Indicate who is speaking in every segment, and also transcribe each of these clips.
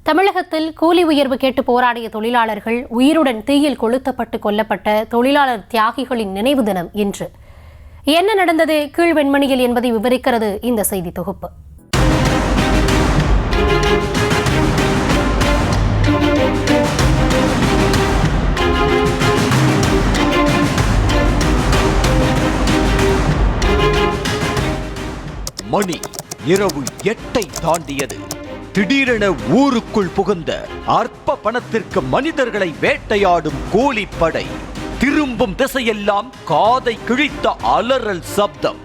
Speaker 1: தமிழகத்தில் கூலி உயர்வு கேட்டு போராடிய தொழிலாளர்கள் உயிருடன் தீயில் கொளுத்தப்பட்டு கொல்லப்பட்ட தொழிலாளர் தியாகிகளின் நினைவு தினம் இன்று. என்ன நடந்தது கீழ்வெண்மணியில் என்பதை விவரிக்கிறது இந்த செய்தி தொகுப்பு.
Speaker 2: மணி இரவு 8 தாண்டியது. திடீரென ஊருக்குள் புகுந்த அற்ப பணத்திற்கு மனிதர்களை வேட்டையாடும் கூலிப்படை. திரும்பும் திசையெல்லாம் காதை கிழித்த அலறல் சப்தம்.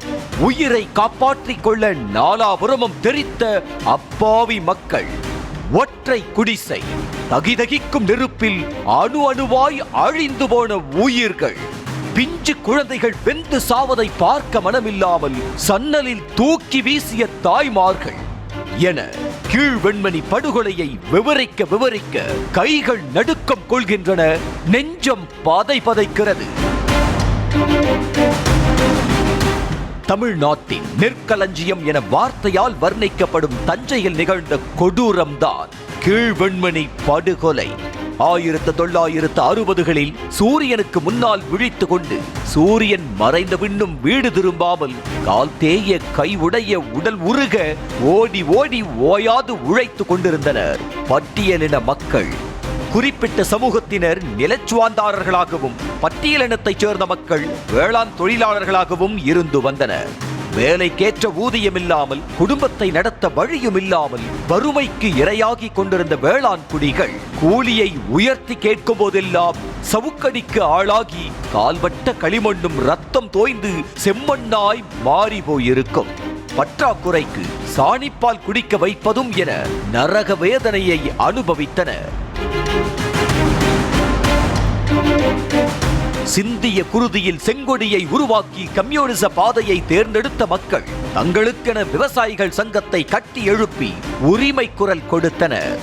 Speaker 2: உயிரை காப்பாற்றிக் கொள்ள நாலாபுரமும் தெரித்த அப்பாவி மக்கள். ஒற்றை குடிசை, தகிதகிக்கும் நெருப்பில் அணு அணுவாய் அழிந்து போன உயிர்கள். பிஞ்சு குழந்தைகள் வெந்து சாவதை பார்க்க மனமில்லாமல் சன்னலில் தூக்கி வீசிய தாய்மார்கள் என கீழ்வெண்மணி படுகொலையை விவரிக்க கைகள் நடுக்கம் கொள்கின்றன, நெஞ்சம் பதைக்கிறது. தமிழ்நாட்டின் நெற்களஞ்சியம் என வார்த்தையால் வர்ணிக்கப்படும் தஞ்சையில் நிகழ்ந்த கொடூரம்தான் கீழ்வெண்மணி படுகொலை. 1960களில் சூரியனுக்கு முன்னால் விழித்துக் கொண்டு சூரியன் மறைந்த பின்னும் வீடு திரும்பாமல் கால் தேய கை உடைய உடல் உருக ஓடி ஓயாது உழைத்துக் கொண்டிருந்தனர் பட்டியலின மக்கள். குறிப்பிட்ட சமூகத்தினர் நிலச்சுவாந்தாரர்களாகவும் பட்டியலினத்தைச் சேர்ந்த மக்கள் வேளாண் தொழிலாளர்களாகவும் இருந்து வந்தனர். வேலைக்கேற்ற ஊதியம் இல்லாமல் குடும்பத்தை நடத்த வழியும் இல்லாமல் வறுமைக்கு இரையாகி கொண்டிருந்த வேளாண் குடிகள் கூலியை உயர்த்தி கேட்கும் போதெல்லாம் சவுக்கடிக்கு ஆளாகி கால்வட்ட களிமண்ணும் ரத்தம் தோய்ந்து செம்மண்ணாய் மாறி போயிருக்கும். பற்றாக்குறைக்கு சாணிப்பால் குடிக்க வைப்பதும் என நரக வேதனையை அனுபவித்தனர். சிந்திய குருதியில் செங்கொடியை உருவாக்கி கம்யூனிச பாதையை தேர்ந்தெடுத்த மக்கள் தங்களுக்கென விவசாயிகள் சங்கத்தை கட்டி எழுப்பி உரிமை குரல் கொடுத்தனர்.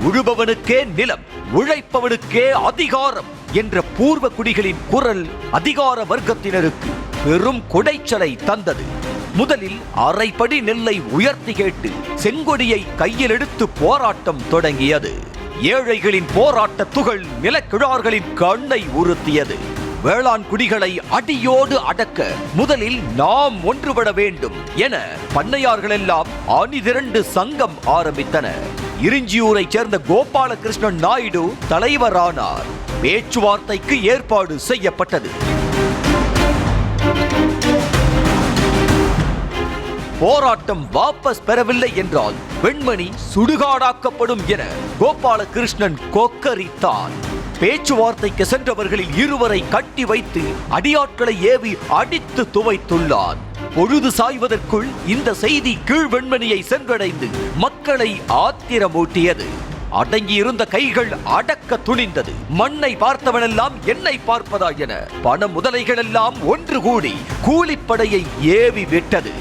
Speaker 2: உழுபவனுக்கே நிலம், உழைப்பவனுக்கே அதிகாரம் என்ற பூர்வ குடிகளின் குரல் அதிகார வர்க்கத்தினருக்கு பெரும் கொடைச்சலை தந்தது. முதலில் அரைப்படி நெல்லை உயர்த்தி கேட்டு செங்கொடியை கையில் எடுத்து போராட்டம் தொடங்கியது. ஏழைகளின் போராட்ட துகள் நிலக்கிழார்களின் கண்ணை உறுத்தியது. வேளாண் குடிகளை அடியோடு அடக்க முதலில் நாம் ஒன்றுபட வேண்டும் என பண்ணையார்கள் எல்லாம் அணிதிரண்டு சங்கம் ஆரம்பித்தனர். இரிஞ்சியூரை சேர்ந்த கோபாலகிருஷ்ணன் நாயுடு தலைவரானார். பேச்சுவார்த்தைக்கு ஏற்பாடு செய்யப்பட்டது. போராட்டம் வாபஸ் பெறவில்லை என்றால் வெண்மணி சுடுகாடாக்கப்படும் என கோபாலகிருஷ்ணன் கொக்கரித்தான். பேச்சுவார்த்தைக்கு சென்றவர்களில் இருவரை கட்டி வைத்து அடியாட்களை ஏவி அடித்து துவைத்துள்ளான். பொழுது சாய்வதற்குள் இந்த செய்தி கீழ்வெண்மணியை சென்றடைந்து மக்களை ஆத்திரமூட்டியது. அடங்கியிருந்த கைகள் அடக்க துணிந்தது. மண்ணை பார்த்தவனெல்லாம் என்னை பார்ப்பதா என பண முதலைகள் எல்லாம் ஒன்று கூடி கூலிப்படையை ஏவி விட்டது.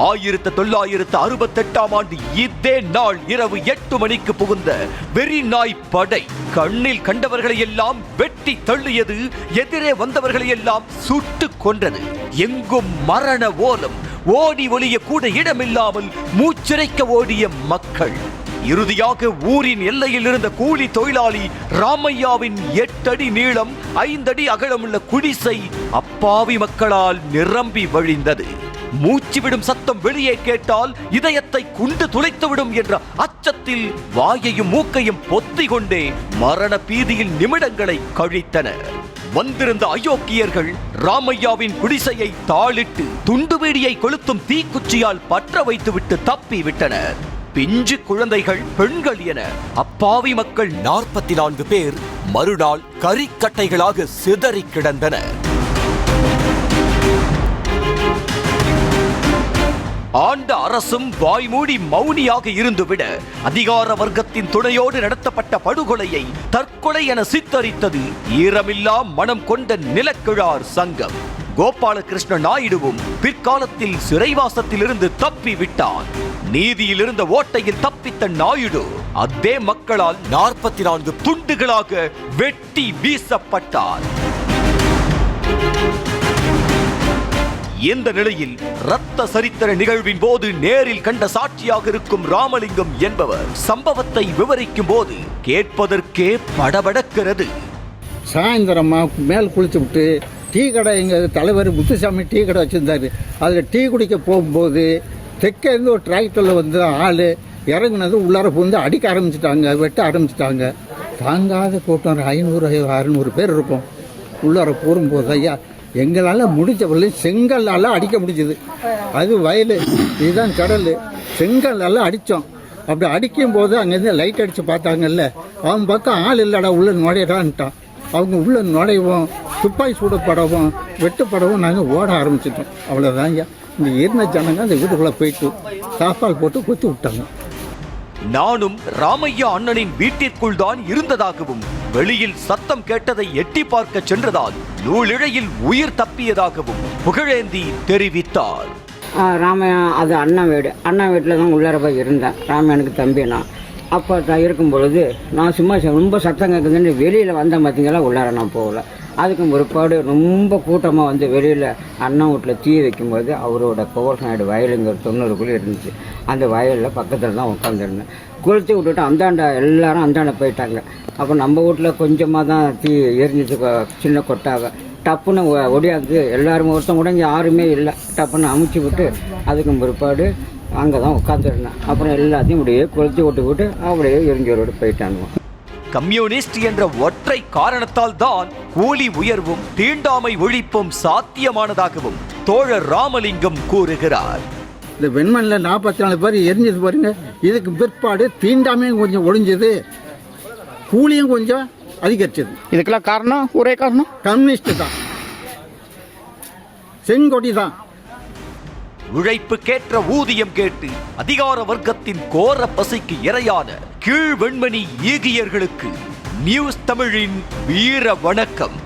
Speaker 2: 1968ஆம் ஆண்டு இதே நாள் இரவு 8 மணிக்கு புகுந்த வெறி நாய் படை கண்ணில் கண்டவர்களை எல்லாம் வெட்டி தள்ளியது. எதிரே வந்தவர்களை எல்லாம் சுட்டு கொன்றது. எங்கும் மரண ஓலம். ஓடி ஒளிய கூட இடமில்லாமல் மூச்சிறைக்க ஓடிய மக்கள். இறுதியாக ஊரின் எல்லையில் இருந்த கூலி தொழிலாளி ராமையாவின் 8 அடி நீளம் 5 அடி அகலமுள்ள குடிசை அப்பாவி மக்களால் நிரம்பி வழிந்தது. மூச்சுவிடும் சத்தம் வெளியே கேட்டால் இதயத்தை குண்டு துளைத்துவிடும் என்ற அச்சத்தில் வாயையும் மூக்கையும் பொத்திக் கொண்டே மரண பீதியில் நிமிடங்களை கழித்தனர். வந்திருந்த அயோக்கியர்கள் ராமையாவின் குடிசையை தாளிட்டு துண்டுவீடியை கொளுத்தும் தீக்குச்சியால் பற்ற வைத்துவிட்டு தப்பி விட்டனர். பிஞ்சு குழந்தைகள், பெண்கள் என அப்பாவி மக்கள் 44 பேர் மறுநாள் கரிக்கட்டைகளாக சிதறி கிடந்தனர். ஆண்ட அரசும் வாய்மூடி மௌனியாக இருந்துவிட அதிகார வர்க்கத்தின் துணையோடு நடத்தப்பட்ட படுகொலையை தற்கொலை என சித்தரித்தது ஈரமில்லா மனம் கொண்ட நிலக்கிழார் சங்கம். கோபாலகிருஷ்ண நாயுடுவும் பிற்காலத்தில் சிறைவாசத்திலிருந்து தப்பி விட்டான். நீதியில் இருந்த ஓட்டையில் தப்பித்த நாயுடு அதே மக்களால் 44 துண்டுகளாக வெட்டி வீசப்பட்டார். இந்த நிலையில் இரத்த சரித்திர நிகழ்வின் போது நேரில் கண்ட சாட்சியாக இருக்கும் ராமலிங்கம் என்பவர் சம்பவத்தை விவரிக்கும் போது கேட்பதற்கே படபடக்கிறது.
Speaker 3: சாயந்தரமா மேல் குளிச்சு விட்டு டீ கடை, எங்கள் தலைவர் முத்துசாமி டீ கடை வச்சுருந்தாரு. அதில் டீ குடிக்க போகும்போது தெற்கேருந்து ஒரு டிராக்டரில் வந்து ஆள் இறங்குனது உள்ளார வந்து அடிக்க ஆரம்பிச்சிட்டாங்க, வெட்ட ஆரம்பிச்சிட்டாங்க. தாங்காத கூட்டம் 500-600 பேர் இருக்கும். உள்ளார போகும்போது ஐயா எங்களால் முடிஞ்சவரை செங்கல்லால் அடிக்க முடிஞ்சுது. அது வயல், இதுதான் கடல். செங்கல்லால் அடித்தோம். அப்படி அடிக்கும் போது அங்கேருந்து லைட் அடித்து பார்த்தாங்கல்ல, அவன் பக்கம் ஆள் இல்லைடா உள்ள நுழையடான்ட்டான். அவங்க உள்ள நுழையவும் துப்பாக்கி சூடப்படவும் வெட்டுப்படவும் நாங்கள் ஓட ஆரம்பிச்சிட்டோம். அவ்வளோதான் ஐயா. இந்த இருந்த ஜனங்க அந்த வீட்டுக்குள்ளே போயிட்டு தாப்பால் போட்டு கொத்தி விட்டாங்க.
Speaker 2: நானும் ராமையா அண்ணனின் வீட்டிற்குள் தான் இருந்ததாகவும் வெளியில் சத்தம் கேட்டதை எட்டி பார்க்க சென்றதால் நூலிழையில் உயிர் தப்பியதாகவும் புகழேந்தி தெரிவித்தார்.
Speaker 4: ராமையா அது அண்ணன் வீட்டில் தான் உள்ளார போய் இருந்தேன். ராமையானுக்கு தம்பி நான். அப்போ இருக்கும் பொழுது நான் சும்மா ரொம்ப சத்தம் கேட்குதுன்னு வெளியில் வந்தேன். பார்த்தீங்களா, உள்ளார நான் போகல. அதுக்கு முற்பாடு ரொம்ப கூட்டமாக வந்து வெளியில் அண்ணன் வீட்டில் தீ வைக்கும்போது அவரோட கோவல்நாயுடு வயலுங்க ஒரு 90 இருந்துச்சு. அந்த வயலில் பக்கத்தில் தான் உட்காந்துருந்தேன். குளித்து விட்டுட்டு அந்தாண்ட எல்லாரும் அந்தாண்ட போயிட்டாங்க. அப்போ நம்ம வீட்டில் கொஞ்சமாக தான் தீ எரிஞ்சிச்சு, சின்ன கொட்டாக. டப்புன்னு ஒடியாந்து எல்லாரும் ஒருத்தன் கூட இங்கே யாருமே இல்லை. டப்புன்னு அமுச்சு விட்டு அதுக்கு முற்பாடு அங்கே தான் உட்காந்துருந்தேன். அப்புறம் எல்லாத்தையும் அப்படியே குளித்து விட்டு அப்படியே எரிஞ்சோரோடு போயிட்டாங்க.
Speaker 2: கம்யூனிஸ்ட் என்ற ஒற்றை காரணத்தால் தான் கூலி உயர்வும் தீண்டாமை ஒழிப்பும் சாத்தியமானதாகவும் தோழர் ராமலிங்கம் கூறுகிறார்.
Speaker 3: இந்த வெண்மணில் 44 பேர் எரிஞ்சது பாருங்க. இதுக்கு பிற்பாடு தீண்டாமையும் கொஞ்சம் ஒழிஞ்சது, கூலியும் கொஞ்சம் அதிகரிச்சது.
Speaker 5: இதுக்கெல்லாம் காரணம் ஒரே காரணம்
Speaker 3: கம்யூனிஸ்ட் தான், செங்கொடி தான்.
Speaker 2: உழைப்புக்கேற்ற ஊதியம் கேட்டு அதிகார வர்க்கத்தின் கோர பசிக்கு இரையான கீழ் வெண்மணி ஈகியர்களுக்கு நியூஸ் தமிழின் வீர வணக்கம்.